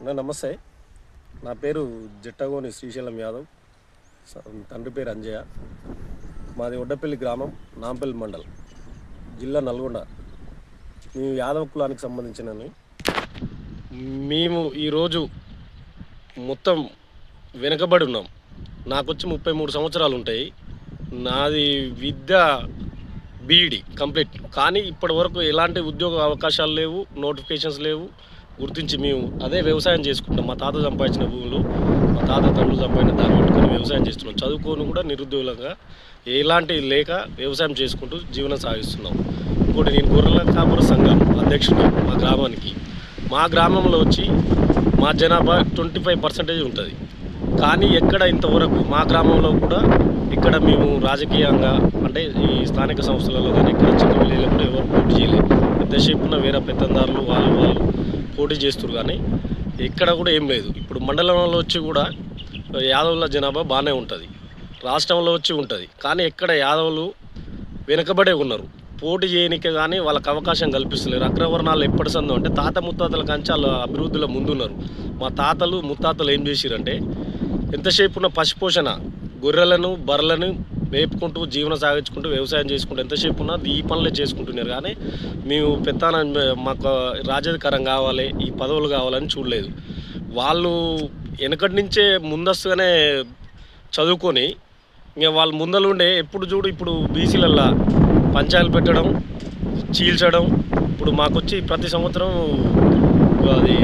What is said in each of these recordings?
నమస్తే. నా పేరు జిట్టగోని శ్రీశైలం యాదవ్. తండ్రి పేరు అంజయ్య. మాది ఒడ్డపల్లి గ్రామం, నాంపల్లి మండల్, జిల్లా నల్గొండ. మేము యాదవ్ కులానికి సంబంధించినవి. మేము ఈరోజు మొత్తం వెనుకబడి ఉన్నాం. నాకు వచ్చి 33 సంవత్సరాలు ఉంటాయి. నాది విద్య బీఈడి కంప్లీట్. కానీ ఇప్పటి వరకు ఎలాంటి ఉద్యోగ అవకాశాలు లేవు, నోటిఫికేషన్స్ లేవు. గుర్తించి మేము అదే వ్యవసాయం చేసుకుంటాం. మా తాత సంపాదించిన భూములు, మా తాత తండ్రులు సంపాదించిన దాన్ని పెట్టుకొని వ్యవసాయం చేస్తున్నాం. చదువుకొని కూడా నిరుద్యోగులుగా ఎలాంటి లేక వ్యవసాయం చేసుకుంటూ జీవనం సాగిస్తున్నాం. ఇంకోటి, నేను గొర్రెల కాపుర సంఘం అధ్యక్షుడు మా గ్రామానికి. మా గ్రామంలో వచ్చి మా జనాభా 25% ఉంటుంది. కానీ ఎక్కడ ఇంతవరకు మా గ్రామంలో కూడా ఇక్కడ మేము రాజకీయంగా అంటే ఈ స్థానిక సంస్థలలో కానీ ఇక్కడ చిన్న విలేజ్లో కూడా ఎవరు పోటీ చేయలేదు. ఎంతసేపున వేరే పెత్తందారులు వాళ్ళు పోటీ చేస్తారు. కానీ ఎక్కడ కూడా ఏం లేదు. ఇప్పుడు మండలంలో వచ్చి కూడా యాదవుల జనాభా బాగానే ఉంటుంది, రాష్ట్రంలో వచ్చి ఉంటుంది. కానీ ఎక్కడ యాదవులు వెనుకబడే ఉన్నారు. పోటీ చేయనికే కానీ వాళ్ళకి అవకాశం కల్పిస్తలేరు. అగ్రవర్ణాలు ఎప్పటి సందో అంటే తాత ముత్తాతల కంచి వాళ్ళ అభివృద్ధిలో ముందున్నారు. మా తాతలు ముత్తాతలు ఏం చేసిరంటే ఎంతసేపున్న పశుపోషణ, గొర్రెలను బర్రెలను మేపుకుంటూ జీవనం సాగించుకుంటూ వ్యవసాయం చేసుకుంటూ ఎంతసేపు ఉన్నా ఈ పనులే చేసుకుంటున్నారు. కానీ మేము పెత్తానం మాకు రాజధికారం కావాలి, ఈ పదవులు కావాలని చూడలేదు. వాళ్ళు వెనకటి నుంచే ముందస్తుగానే చదువుకొని ఇంకా వాళ్ళు ముందలుండే ఎప్పుడు చూడు ఇప్పుడు బీసీలల్లా పంచాయలు పెట్టడం, చీల్చడం. ఇప్పుడు మాకొచ్చి ప్రతి సంవత్సరం అది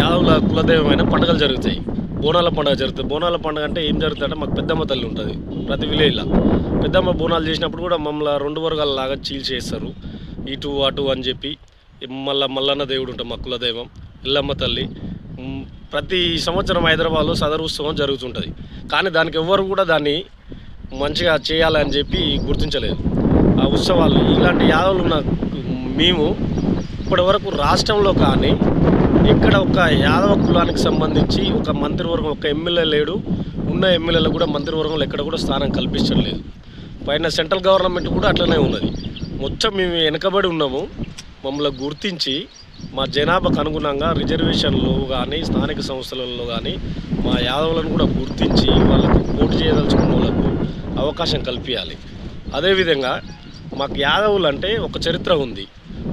యాదవుల కులదైవమైన పండుగలు జరుగుతాయి. బోనాల పండుగ జరుగుతుంది. బోనాల పండుగ అంటే ఏం జరుగుతుందంటే మాకు పెద్దమ్మ తల్లి ఉంటుంది ప్రతి విలేజ్లో. పెద్దమ్మ బోనాలు చేసినప్పుడు కూడా మమ్మల్ని 2 వర్గాల లాగా చీల్చేస్తారు, ఇటు అటు అని చెప్పి. మల్లన్న దేవుడు ఉంటుంది మా కులదైవం, ఎల్లమ్మ తల్లి. ప్రతి సంవత్సరం హైదరాబాద్లో సదరు ఉత్సవం జరుగుతుంటుంది. కానీ దానికి ఎవ్వరు కూడా దాన్ని మంచిగా చేయాలని చెప్పి గుర్తించలేదు. ఆ ఉత్సవాలు ఇలాంటి యాదవులు ఉన్న మేము ఇప్పటి వరకు రాష్ట్రంలో కానీ ఇక్కడ ఒక యాదవ కులానికి సంబంధించి ఒక మంత్రివర్గం, ఒక ఎమ్మెల్యే లేడు. ఉన్న ఎమ్మెల్యేలకు కూడా మంత్రివర్గంలో ఎక్కడ కూడా స్థానం కల్పించలేదు. పైన సెంట్రల్ గవర్నమెంట్ కూడా అట్లనే ఉన్నది. మొత్తం మేము వెనకబడి ఉన్నాము. మమ్మల్ని గుర్తించి మా జనాభాకు అనుగుణంగా రిజర్వేషన్లు కానీ స్థానిక సంస్థలలో కానీ మా యాదవులను కూడా గుర్తించి వాళ్ళకు పోటీ చేయదలుచుకున్న వాళ్ళకు అవకాశం కల్పించాలి. అదేవిధంగా మాకు యాదవులు అంటే ఒక చరిత్ర ఉంది.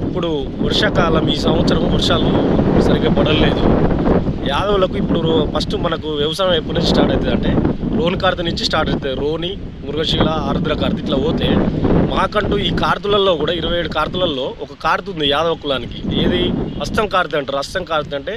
ఇప్పుడు వర్షాకాలం ఈ సంవత్సరం వర్షాలు సరిగ్గా పడలేదు. యాదవులకు ఇప్పుడు ఫస్ట్ మనకు వ్యవసాయం ఎప్పటి నుంచి స్టార్ట్ అవుతుంది అంటే రోని కార్తె నుంచి స్టార్ట్ అవుతుంది. రోని, మృగశిల, ఆర్ద్ర కార్తె ఇట్లా పోతే మాకంటూ ఈ కార్తులలో కూడా 27 కార్తులలో ఒక కార్తు ఉంది యాదవ కులానికి. ఏది హస్తం కార్తె అంటారు. హస్తం కార్తె అంటే